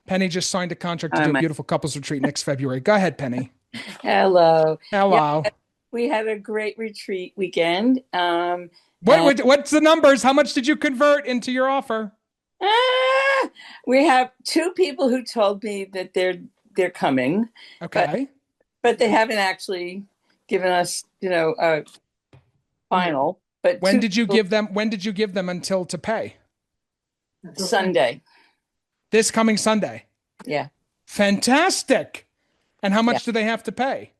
Penny just signed a contract to do a My beautiful couples retreat next February. Go ahead, Penny. hello. Yeah, Hello. we had a great retreat weekend. And What's the numbers? How much did you convert into your offer? ah, we have two people who told me that they're coming, but Okay. they haven't actually given us, a final. But When two did you people give them until to pay? Sunday. This coming Sunday. Yeah, Fantastic. And how yeah. much do they have to pay?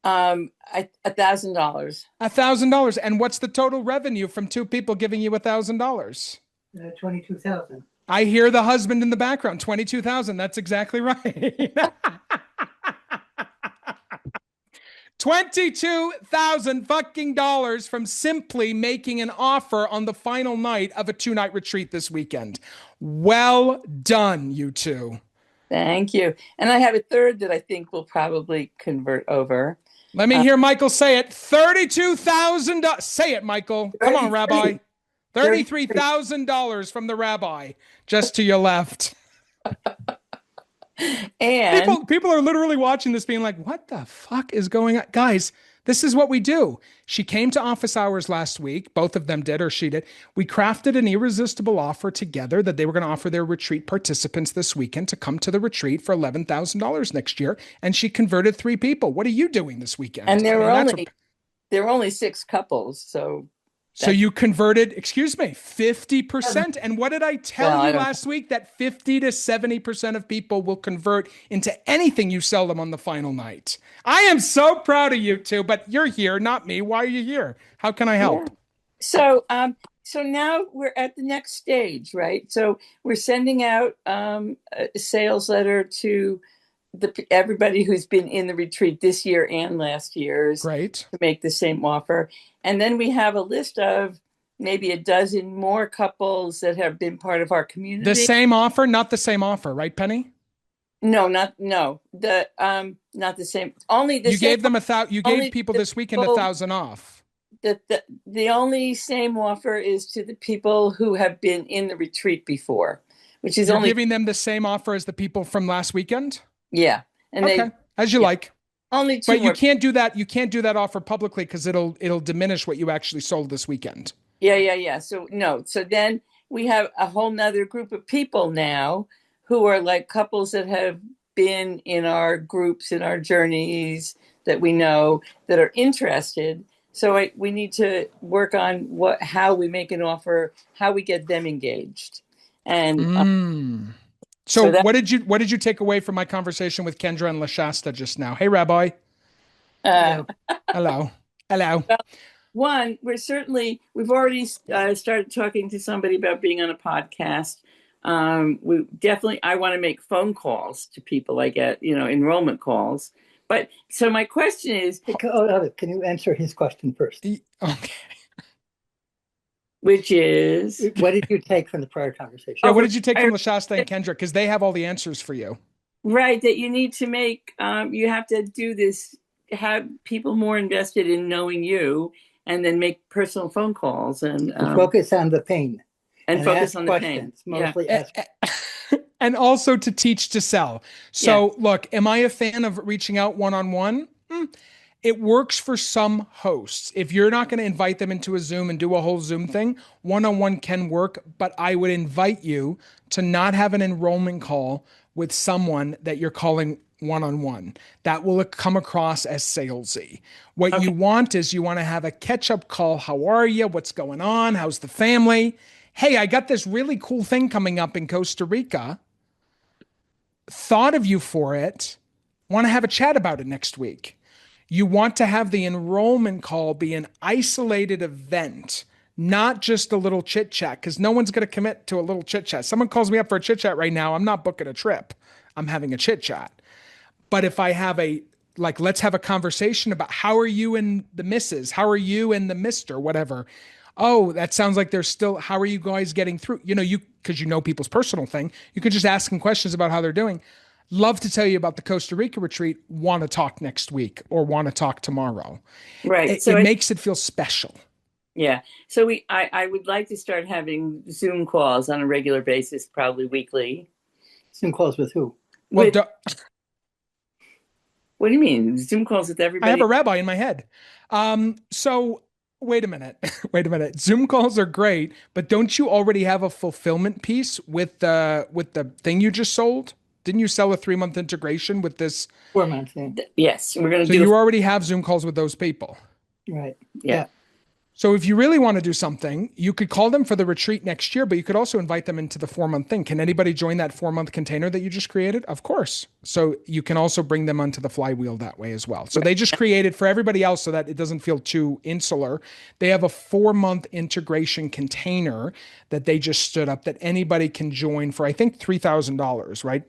$1,000. $1,000. And what's the total revenue from two people giving you $1,000? 22,000. I hear the husband in the background. 22,000. That's exactly right. 22,000 fucking dollars from simply making an offer on the final night of a 2-night retreat this weekend. Well done, you two. Thank you. And I have a third that I think will probably convert over. Let me Uh, hear Michael say it. $32,000. Say it, Michael. Come on, 33. Rabbi. $33,000 from the rabbi just to your left. and People are literally watching this being like, what the fuck is going on? Guys, this is what we do. She came to office hours last week. Both of them did, or she did. We crafted an irresistible offer together that they were going to offer their retreat participants this weekend to come to the retreat for $11,000 next year. And she converted 3 people. What are you doing this weekend? and I mean, there were only 6 couples, so so that's you converted, excuse me, 50%. And what did I tell well, I you don't. last week? That 50 to 70% of people will convert into anything you sell them on the final night. I am so proud of you two, but you're here, not me. Why are you here? How can I Yeah. help? So now we're at the next stage, right? So we're sending out a sales letter to everybody who's been in the retreat this year and last year's Great. to make the same offer. And then we have a list of maybe a dozen more couples that have been part of our The community. same offer, not the same offer, right, Penny? No, no, the not the same. Only the You same. gave them you gave Only people the this weekend a people. thousand off. The only same offer is to the people who have been in the retreat before, which is You're only, giving them the same offer as the people from last weekend? yeah, and Okay, as you yeah, like. only two But you more. can't do that. You can't do that offer publicly because it'll diminish what you actually sold this weekend. Yeah. So no, so then we have a whole nother group of people now who are like couples that have been in our groups, in our journeys, that we know, that are interested. So we need to work on how we make an offer, how we get them engaged, and Mm. So so that. what did you take away from my conversation with Kendra and Lashasta just now? Hey, Rabbi. Uh, Hello. Hello. Hello. One, we've already started talking to somebody about being on a podcast. We definitely, I want to make phone calls to people. I get, enrollment calls. But so my question is, Can you answer his question first? Okay. which is, What did you take from the prior conversation? Yeah, oh, what did you take from Lashasta and Kendra? Because they have all the answers for you. right, that you need to make, you have to do this, have people more invested in knowing you, and then make personal phone calls To focus on the pain and and focus ask on the pain. questions, Yeah. mostly ask. And also to teach to sell. Yeah. So, look, am I a fan of reaching out one on one? It works for some hosts. If you're not going to invite them into a Zoom and do a whole Zoom thing, one on one can work. But I would invite you to not have an enrollment call with someone that you're calling one on one. That will come across as salesy. What you Okay. want is you want to have a catch up call. How are you? What's going on? How's the family? Hey, I got this really cool thing coming up in Costa Rica. Thought of you for it. Want to have a chat about it next week. You want to have the enrollment call be an isolated event, not just a little chit chat, because no one's going to commit to a little chit chat. Someone calls me up for a chit chat right now. I'm not booking a trip. I'm having a chit chat. But if I have let's have a conversation about how are you and the missus? How are you and the mister? Whatever. Oh, that sounds like there's still, how are you guys getting through? Because you know people's personal thing, you could just ask them questions about how they're doing. Love to tell you about the Costa Rica retreat. Want to talk next week or want to talk tomorrow. Right. It makes it feel special. Yeah. So I would like to start having Zoom calls on a regular basis, probably weekly. Zoom calls with who? Well, With, what do you mean? Zoom calls with I everybody? have a rabbi in my head. So wait a minute. Wait a minute. Zoom calls are great, but don't you already have a fulfillment piece with the thing you just sold? Didn't you sell a 3-month integration with this? 4 months, yeah. Yes, we're going to So do. you already have Zoom calls with those people. Right. Yeah. So if you really want to do something, you could call them for the retreat next year, but you could also invite them into the 4-month thing. Can anybody join that 4-month container that you just created? Of course. So you can also bring them onto the flywheel that way as well. So they just created for everybody else so that it doesn't feel too insular. They have a 4-month integration container that they just stood up that anybody can join for, I think, $3,000, right?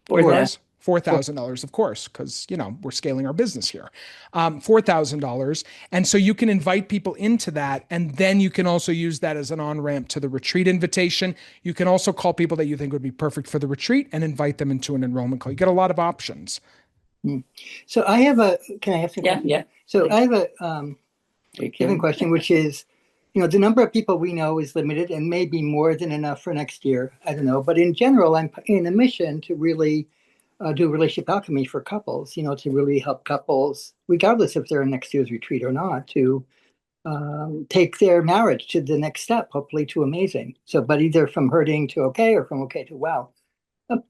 For that. $4,000, of course, because we're scaling our business here. $4,000, and so you can invite people into that, and then you can also use that as an on-ramp to the retreat invitation. You can also call people that you think would be perfect for the retreat and invite them into an enrollment call. You get a lot of options. So can I ask you a question? Yeah. So I have a given question, which is, the number of people we know is limited and maybe more than enough for next year. I don't know. But in general, I'm in a mission to really do relationship alchemy for couples, to really help couples, regardless if they're in next year's retreat or not, to take their marriage to the next step, hopefully to amazing. So, but either from hurting to okay or from okay to well.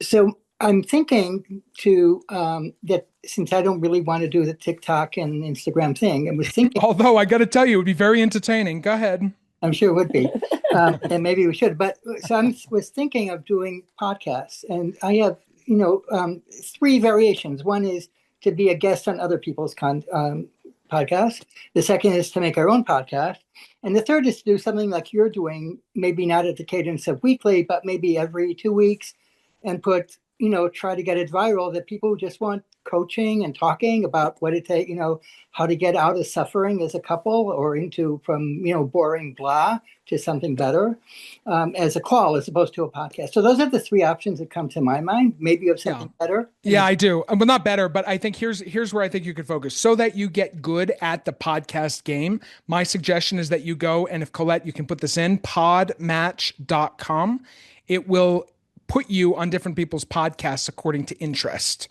So I'm thinking that since I don't really want to do the TikTok and Instagram thing, I was thinking. Although I got to tell you, it would be very entertaining. Go ahead. I'm sure it would be, and maybe we should. But so I was thinking of doing podcasts, and I have 3 variations. One is to be a guest on other people's podcasts. The second is to make our own podcast, and the third is to do something like you're doing, maybe not at the cadence of weekly, but maybe every 2 weeks, and try to get it viral that people who just want coaching and talking about what it takes, how to get out of suffering as a couple or from boring blah to something better, as a call as opposed to a podcast. So those are the 3 options that come to my mind. Maybe you have something better. Yeah, I do. Well, not better, but I think here's where I think you could focus. So that you get good at the podcast game, my suggestion is that you go, and if Colette, you can put this in, podmatch.com. It will put you on different people's podcasts according to interest.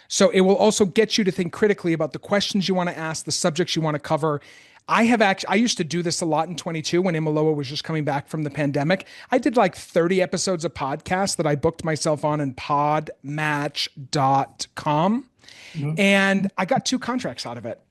So it will also get you to think critically about the questions you want to ask, the subjects you want to cover. I used to do this a lot in 22 when Imaloa was just coming back from the pandemic. I did like 30 episodes of podcasts that I booked myself on in podmatch.com. And I got 2 contracts out of it.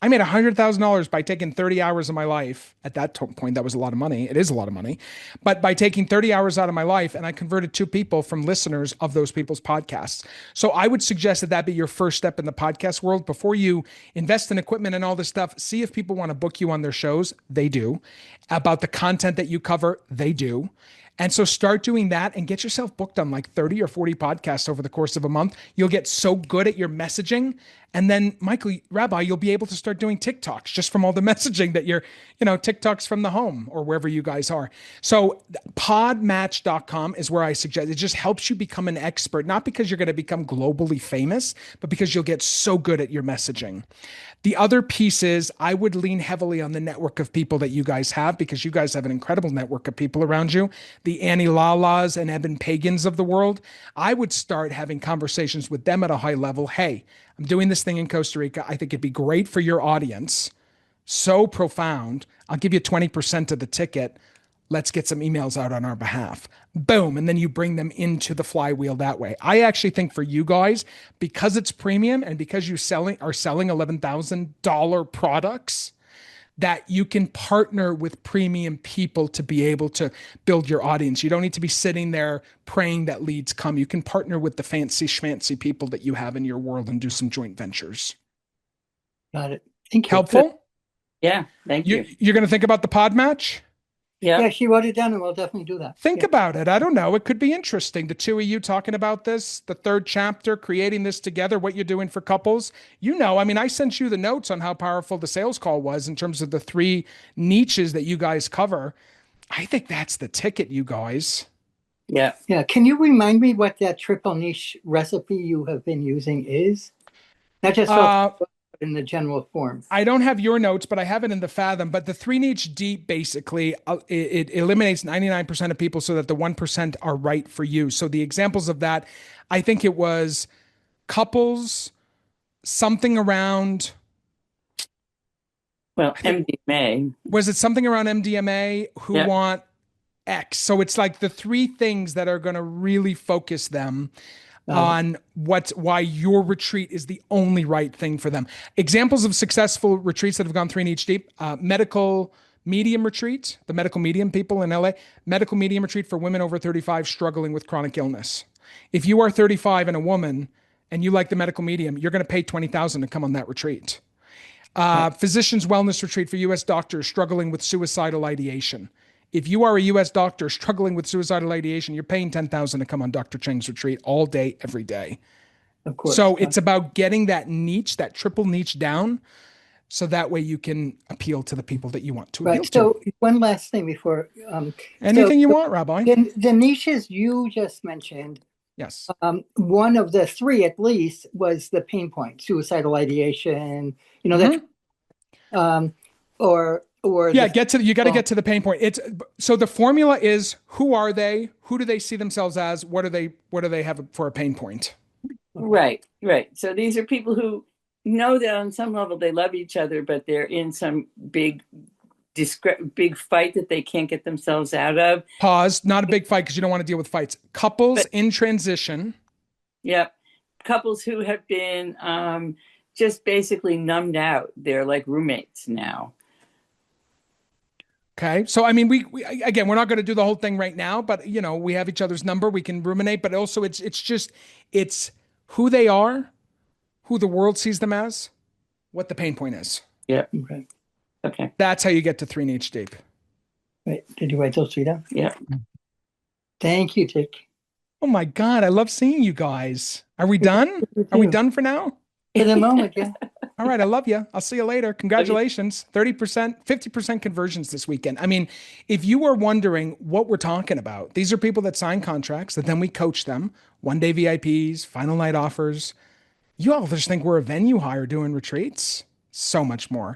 I made $100,000 by taking 30 hours of my life. At that point, that was a lot of money. It is a lot of money. But by taking 30 hours out of my life, and I converted 2 people from listeners of those people's podcasts. So I would suggest that be your first step in the podcast world. Before you invest in equipment and all this stuff, see if people want to book you on their shows. They do. About the content that you cover, they do. And so start doing that and get yourself booked on like 30 or 40 podcasts over the course of a month. You'll get so good at your messaging. And then, Michael, Rabbi, you'll be able to start doing TikToks just from all the messaging that TikToks from the home or wherever you guys are. So podmatch.com is where I suggest it just helps you become an expert, not because you're going to become globally famous, but because you'll get so good at your messaging. The other piece is I would lean heavily on the network of people that you guys have, because you guys have an incredible network of people around you, the Annie Lalas and Eben Pagans of the world. I would start having conversations with them at a high level. Hey, I'm doing this thing in Costa Rica. I think it'd be great for your audience. So profound. I'll give you 20% of the ticket. Let's get some emails out on our behalf. Boom. And then you bring them into the flywheel that way. I actually think for you guys, because it's premium and because you are selling $11,000 products, that you can partner with premium people to be able to build your audience. You don't need to be sitting there praying that leads come. You can partner with the fancy schmancy people that you have in your world and do some joint ventures. Got it. Thank you. Helpful? Yeah, thank you. You're going to think about the pod match? Yeah, she wrote it down, and we'll definitely do that. Think about it. I don't know. It could be interesting. The 2 of you talking about this, the 3rd chapter, creating this together, what you're doing for couples. I sent you the notes on how powerful the sales call was in terms of the 3 niches that you guys cover. I think that's the ticket, you guys. Yeah. Yeah. Can you remind me what that triple niche recipe you have been using is? Not just in the general form. I don't have your notes, but I have it in the Fathom. But the 3 niche deep basically it eliminates 99% of people so that the 1% are right for you. So the examples of that, I think it was couples, something around. Well, MDMA. Was it something around MDMA who Yeah. want X? So it's like the 3 things that are going to really focus them on why your retreat is the only right thing for them. Examples of successful retreats that have gone 3 niche deep: medical medium retreat, the medical medium people in LA, medical medium retreat for women over 35 struggling with chronic illness. If you are 35 and a woman and you like the medical medium, you're going to pay 20,000 to come on that retreat. Physicians wellness retreat for U.S. doctors struggling with suicidal ideation. If you are a U.S. doctor struggling with suicidal ideation, you're paying 10,000 to come on Dr. Cheng's retreat all day, every day. Of course. So it's about getting that niche, that triple niche down, so that way you can appeal to the people that you want to appeal Right. So to. one last thing before Anything you want, Rabbi. the niches you just mentioned. Yes. One of the 3, at least, was the pain point, suicidal ideation. That, or Yeah, you got to get to the pain point. So the formula is: who are they? Who do they see themselves as? What do they have for a pain point? Right. So these are people who know that on some level they love each other, but they're in some big fight that they can't get themselves out of. Pause. Not a big fight because you don't want to deal with fights. Couples in transition. Yep. Couples who have been just basically numbed out. They're like roommates now. Okay. So, I mean, we again, we're not going to do the whole thing right now, but we have each other's number. We can ruminate, but also it's who they are, who the world sees them as, what the pain point is. Yeah. Okay. That's how you get to 3 niche deep. Wait, did you write those 3 down? Yeah. Thank you, Dick. Oh my God. I love seeing you guys. Are we done? Are we done for now? For the moment, yeah. All right. I love you. I'll see you later. Congratulations. 30%, 50% conversions this weekend. I mean, if you were wondering what we're talking about, these are people that sign contracts that then we coach them. 1-day VIPs, final night offers. You all just think we're a venue hire doing retreats. So much more.